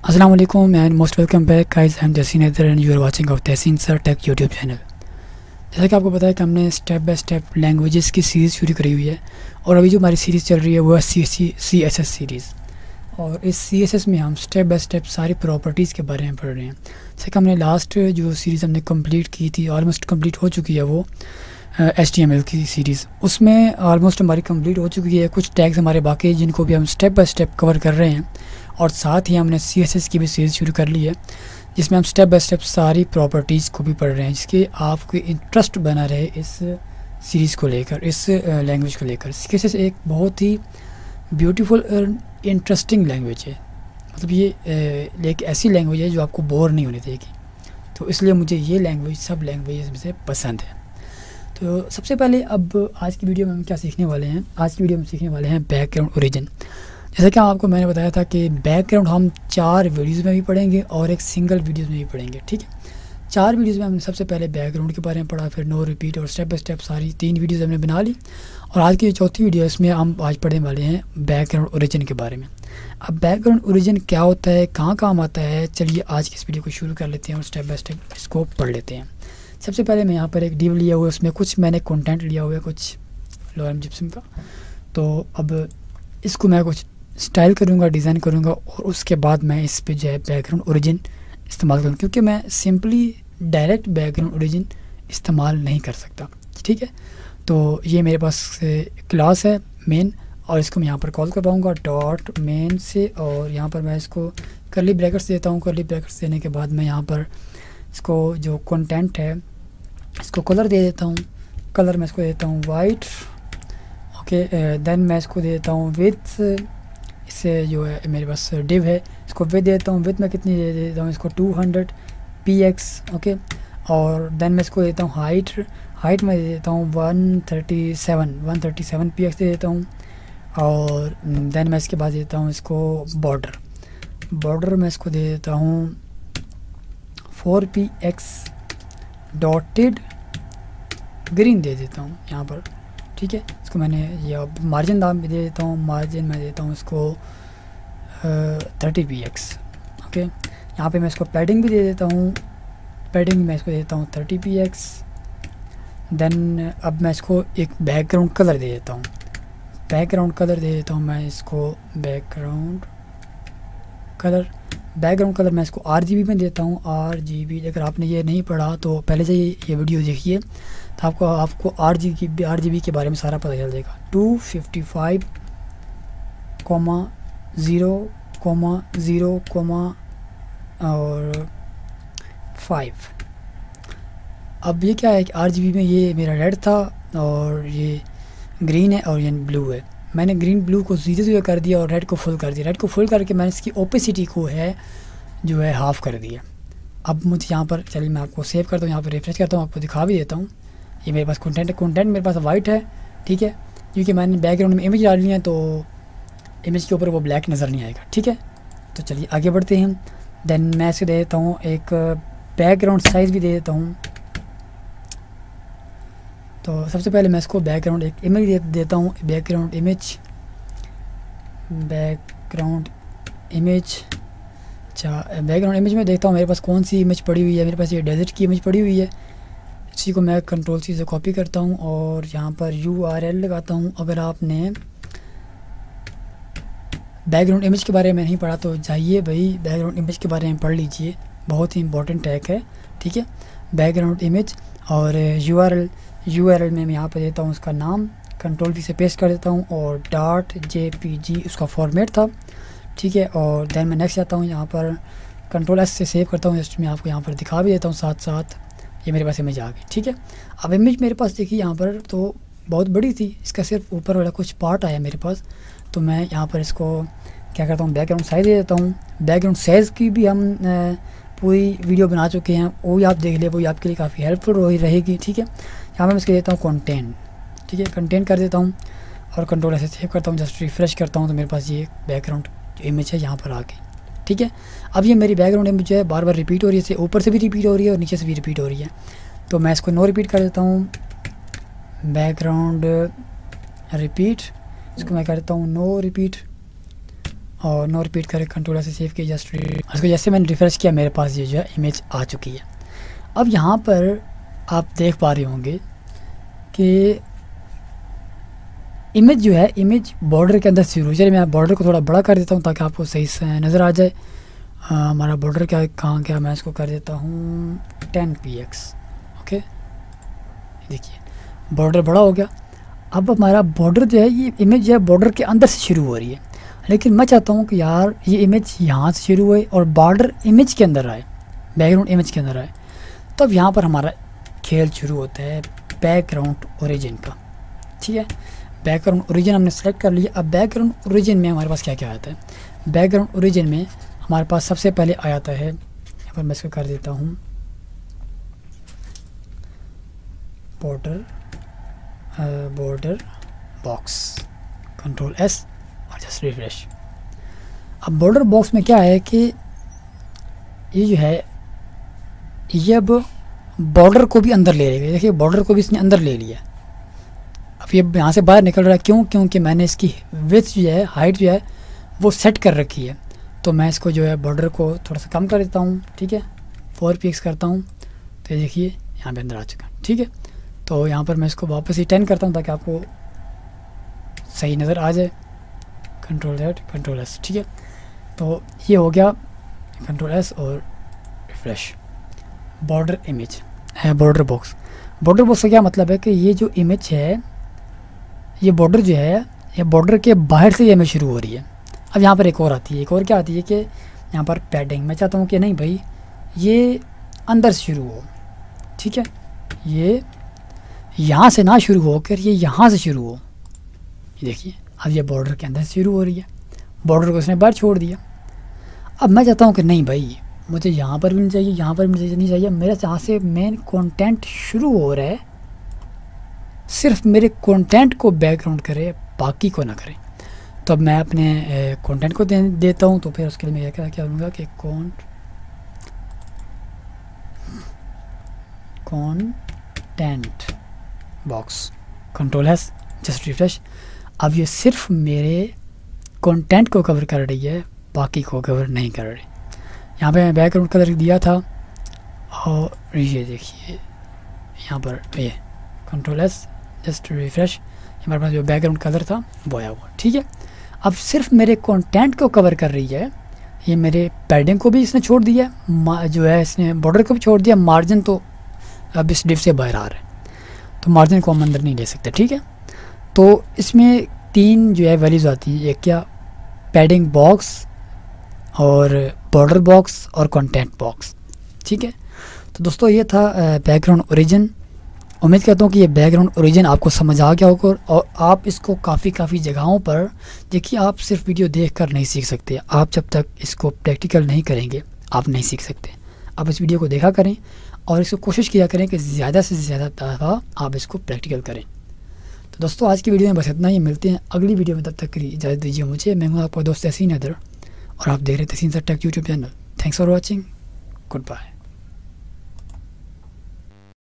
अस्सलाम वालेकुम and most welcome back guys. I am Jaseen Haider and you are watching of Tehseen sir tech YouTube channel. जैसा कि आपको पता है कि हमने स्टेप बाय स्टेप लैंग्वेजेस की सीरीज़ शुरू करी हुई है और अभी जो हमारी सीरीज़ चल रही है वो है CSS सीरीज़। और इस CSS में हम स्टेप बाय स्टेप सारी प्रॉपर्टीज़ के बारे में पढ़ रहे हैं। जैसे कि हमने लास्ट जो सीरीज़ हमने कंप्लीट की थी, ऑलमोस्ट कंप्लीट हो चुकी है वो HTML की सीरीज़, उसमें ऑलमोस्ट हमारी कंप्लीट हो चुकी है। कुछ टैग्स हमारे बाकी हैं जिनको भी हम स्टेप बाय स्टेप कवर कर रहे हैं और साथ ही हमने CSS की भी सीरीज़ शुरू कर ली है जिसमें हम स्टेप बाय स्टेप सारी प्रॉपर्टीज़ को भी पढ़ रहे हैं, जिसके आपको इंटरेस्ट बना रहे इस सीरीज़ को लेकर, इस लैंग्वेज को लेकर। CSS एक बहुत ही ब्यूटीफुल और इंटरेस्टिंग लैंग्वेज है। मतलब ये एक ऐसी लैंग्वेज है जो आपको बोर नहीं होने देगी, तो इसलिए मुझे ये लैंग्वेज सब लैंग्वेज में से पसंद है। तो सबसे पहले अब आज की वीडियो में हम क्या सीखने वाले हैं, आज की वीडियो में सीखने वाले हैं बैकग्राउंड ओरिजिन। जैसा कि आपको मैंने बताया था कि बैकग्राउंड हम 4 वीडियोज़ में भी पढ़ेंगे और एक सिंगल वीडियोज़ में भी पढ़ेंगे, ठीक है। 4 वीडियोज़ में हमने सबसे पहले बैकग्राउंड के बारे में पढ़ा, फिर नो रिपीट और स्टेप बाय स्टेप सारी 3 वीडियोज़ हमने बना ली। और आज की जो चौथी वीडियो है इसमें हम आज पढ़ने वाले हैं बैकग्राउंड ओरिजिन के बारे में। अब बैकग्राउंड ओरिजिन क्या होता है, कहाँ काम आता है, चलिए आज की इस वीडियो को शुरू कर लेते हैं और स्टेप बाय स्टेप इसको पढ़ लेते हैं। सबसे पहले मैं यहाँ पर एक डिव लिया हुआ है, उसमें कुछ मैंने कंटेंट लिया हुआ है, कुछ लोरेम जिप्सम का। तो अब इसको मैं कुछ स्टाइल करूँगा, डिज़ाइन करूँगा और उसके बाद मैं इस पे जो है बैकग्राउंड ओरिजिन इस्तेमाल करूँ, क्योंकि मैं सिंपली डायरेक्ट बैकग्राउंड ओरिजिन इस्तेमाल नहीं कर सकता, ठीक है। तो ये मेरे पास क्लास है मेन और इसको मैं यहाँ पर कॉल कर पाऊँगा डॉट मेन से, और यहाँ पर मैं इसको कर्ली ब्रैकेट्स देता हूँ। कर्ली ब्रैकेट्स देने के बाद मैं यहाँ पर इसको जो कंटेंट है इसको कलर दे देता हूँ। कलर मैं इसको देता हूँ वाइट, ओके। देन मैं इसको दे देता हूँ विथ, इससे जो है मेरे पास डिव है इसको विथ देता हूँ। विथ में कितनी दे देता हूँ इसको 200 px, ओके। और देन मैं इसको देता हूँ हाइट, हाइट में दे देता हूँ 137 px दे देता हूँ। और देन मैं इसके बाद देता हूँ इसको बॉर्डर, बॉर्डर में इसको दे देता हूँ 4px डॉटेड ग्रीन दे देता हूँ यहाँ पर, ठीक है। इसको मैंने ये मार्जिन दाम भी दे देता हूँ, मार्जिन मैं देता हूँ इसको 30px, ओके। यहाँ पे मैं इसको पैडिंग भी दे देता हूँ, पैडिंग मैं इसको देता हूँ 30px। देन अब मैं इसको एक बैकग्राउंड कलर दे देता हूँ, बैकग्राउंड कलर दे देता हूँ मैं इसको बैकग्राउंड कलर मैं इसको RGB में देता हूँ, RGB। अगर आपने ये नहीं पढ़ा तो पहले से ये वीडियो देखिए, तो आपको RGB के बारे में सारा पता चल जाएगा। 255,0,0, और 5। अब ये क्या है कि RGB में ये मेरा रेड था और ये ग्रीन है और ये ब्लू है। मैंने ग्रीन ब्लू को 0 कर दिया और रेड को फुल कर दिया। रेड को फुल करके मैंने इसकी ओपेसिटी को है जो है हाफ़ कर दिया। अब मुझे यहाँ पर, चलिए मैं आपको सेव करता हूँ, यहाँ पर रिफ्रेश करता हूँ, आपको दिखा भी देता हूँ। ये मेरे पास कंटेंट मेरे पास वाइट है, ठीक है, क्योंकि मैंने बैकग्राउंड में इमेज डाली है तो इमेज के ऊपर वो ब्लैक नज़र नहीं आएगा, ठीक है। तो चलिए आगे बढ़ते हैं। देन मैं इसे दे देता हूँ एक बैकग्राउंड साइज़ भी दे देता हूँ। तो सबसे पहले मैं इसको बैकग्राउंड एक इमेज देता हूँ, बैकग्राउंड इमेज। अच्छा, बैकग्राउंड इमेज में देखता हूँ मेरे पास कौन सी इमेज पड़ी हुई है। मेरे पास ये डेजर्ट की इमेज पड़ी हुई है, इसी को मैं Ctrl+C से कॉपी करता हूँ और यहाँ पर URL लगाता हूँ। अगर आपने बैकग्राउंड इमेज के बारे में नहीं पढ़ा तो जाइए भाई बैकग्राउंड इमेज के बारे में पढ़ लीजिए, बहुत ही इंपॉर्टेंट टैग है, ठीक है। बैकग्राउंड इमेज और URL में मैं यहाँ पर देता हूँ उसका नाम, Ctrl+V से पेस्ट कर देता हूँ और .jpg उसका फॉर्मेट था, ठीक है। और देन मैं नेक्स्ट जाता हूँ, यहाँ पर Ctrl+S से सेव करता हूँ। जस्ट मैं आपको यहाँ पर दिखा भी देता हूँ साथ साथ, ये मेरे पास इमेज आ गई, ठीक है। अब इमेज मेरे पास देखिए यहाँ पर तो बहुत बड़ी थी, इसका सिर्फ ऊपर वाला कुछ पार्ट आया मेरे पास, तो मैं यहाँ पर इसको क्या करता हूँ बैकग्राउंड साइज़ दे देता हूँ। बैकग्राउंड साइज़ की भी हम पूरी वीडियो बना चुके हैं, वो भी आप देख ले, वो भी आपके लिए काफ़ी हेल्पफुल रहेगी, ठीक है। यहाँ पर मैं इसके देता हूँ कंटेंट, ठीक है, कंटेंट कर देता हूँ और Ctrl+S से सेव करता हूँ। जस्ट रिफ्रेश करता हूँ तो मेरे पास ये बैकग्राउंड इमेज है यहाँ पर आ गई, ठीक है। अब ये मेरी बैकग्राउंड इमेज जो है बार बार रिपीट हो रही है, ऊपर से भी रिपीट हो रही है और नीचे से भी रिपीट हो रही है। तो मैं इसको नो रिपीट कर देता हूँ, बैकग्राउंड रिपीट, इसको मैं करता हूँ नो रिपीट और नो रिपीट करें, कंट्रोल से सेव किया, जस्ट उसको जैसे मैंने रिफ्रेश किया मेरे पास ये जो है इमेज आ चुकी है। अब यहाँ पर आप देख पा रहे होंगे कि इमेज जो है इमेज बॉर्डर के अंदर शुरू। चलिए मैं बॉर्डर को थोड़ा बड़ा कर देता हूँ ताकि आपको सही से नज़र आ जाए। हमारा बॉर्डर क्या कहाँ क्या, मैं इसको कर देता हूँ 10px। ओके, देखिए बॉर्डर बड़ा हो गया। अब हमारा बॉर्डर जो है ये इमेज जो है बॉर्डर के अंदर से शुरू हो रही है, लेकिन मैं चाहता हूँ कि यार ये इमेज यहाँ से शुरू हुए और बॉर्डर इमेज के अंदर आए, बैकग्राउंड इमेज के अंदर आए। तो अब यहाँ पर हमारा खेल शुरू होता है बैकग्राउंड ओरिजिन का। ठीक है, बैकग्राउंड ओरिजिन हमने सेलेक्ट कर लिया। अब बैकग्राउंड ओरिजिन में हमारे पास क्या क्या आता है। बैकग्राउंड ओरिजिन में हमारे पास सबसे पहले आ जाता है, यहाँ पर मैं इसको कर देता हूँ बॉर्डर बॉक्स, कंट्रोल एस और जस्ट रिफ्रेश। अब बॉर्डर बॉक्स में क्या है कि ये जो है ये अब बॉर्डर को भी अंदर ले लेगा। देखिए बॉर्डर को भी इसने अंदर ले लिया। अब ये यहाँ से बाहर निकल रहा है, क्यों? क्योंकि मैंने इसकी विड्थ जो है, हाइट जो है वो सेट कर रखी है। तो मैं इसको जो है बॉर्डर को थोड़ा सा कम कर देता हूँ। ठीक है, 4px करता हूँ तो देखिए यहाँ पे अंदर आ चुका। ठीक है, तो यहाँ पर मैं इसको वापस ही 10 करता हूँ ताकि आपको सही नज़र आ जाए। Control Z control S। ठीक है, तो ये हो गया कंट्रोल S और रिफ्रेश। बॉर्डर इमेज है बॉर्डर बॉक्स। बॉर्डर बॉक्स का क्या मतलब है कि ये जो इमेज है, ये बॉर्डर जो है ये बॉर्डर के बाहर से ये इमेज शुरू हो रही है। अब यहाँ पर एक और आती है, एक और क्या आती है कि यहाँ पर पैडिंग। मैं चाहता हूँ कि नहीं भाई ये अंदर से शुरू हो। ठीक है, ये यहाँ से ना शुरू होकर ये यहाँ से शुरू हो। ये देखिए अब ये बॉर्डर के अंदर से शुरू हो रही है, बॉर्डर को उसने बाहर छोड़ दिया। अब मैं चाहता हूँ कि नहीं भाई मुझे यहाँ पर भी नहीं चाहिए, यहाँ पर भी नहीं चाहिए। मेरा जहाँ से मेन कंटेंट शुरू हो रहा है सिर्फ मेरे कंटेंट को बैकग्राउंड करे, बाकी को ना करे। तो अब मैं अपने कंटेंट को देता हूँ। तो फिर उसके लिए मैं क्या करूँगा कि content box, control S just refresh. अब ये सिर्फ मेरे कंटेंट को कवर कर रही है, बाकी को कवर नहीं कर रही। यहाँ पे मैं बैकग्राउंड कलर दिया था और ये देखिए यहाँ पर ये कंट्रोल एस जस्ट रिफ्रेश, हमारे पास जो बैकग्राउंड कलर था वो आया हुआ। ठीक है, अब सिर्फ मेरे कंटेंट को कवर कर रही है। ये मेरे पैडिंग को भी इसने छोड़ दिया, जो है इसने बॉर्डर को भी छोड़ दिया। मार्जिन तो अब इस डिव से बाहर आ रहा है, तो मार्जिन को हम अंदर नहीं ले सकते। ठीक है, तो इसमें 3 जो है वैल्यूज़ आती है, एक क्या पैडिंग बॉक्स और बॉर्डर बॉक्स और कंटेंट बॉक्स। ठीक है, तो दोस्तों ये था बैकग्राउंड ओरिजिन। उम्मीद करता हूँ कि ये बैकग्राउंड ओरिजिन आपको समझ आ गया होगा और आप इसको काफ़ी जगहों पर देखिए। आप सिर्फ वीडियो देखकर नहीं सीख सकते, आप जब तक इसको प्रैक्टिकल नहीं करेंगे आप नहीं सीख सकते। आप इस वीडियो को देखा करें और इसको कोशिश किया करें कि ज़्यादा से ज़्यादा दफ़ा आप इसको प्रैक्टिकल करें। तो दोस्तों आज की वीडियो में बस इतना ही, मिलते हैं अगली वीडियो में। तब तक के लिए इजाज़त दीजिए मुझे। मैं हूँ आपका दोस्त तहसीन हैदर और आप देख रहे हैं Tahseen sir tech YouTube channel. Thanks for watching, good bye.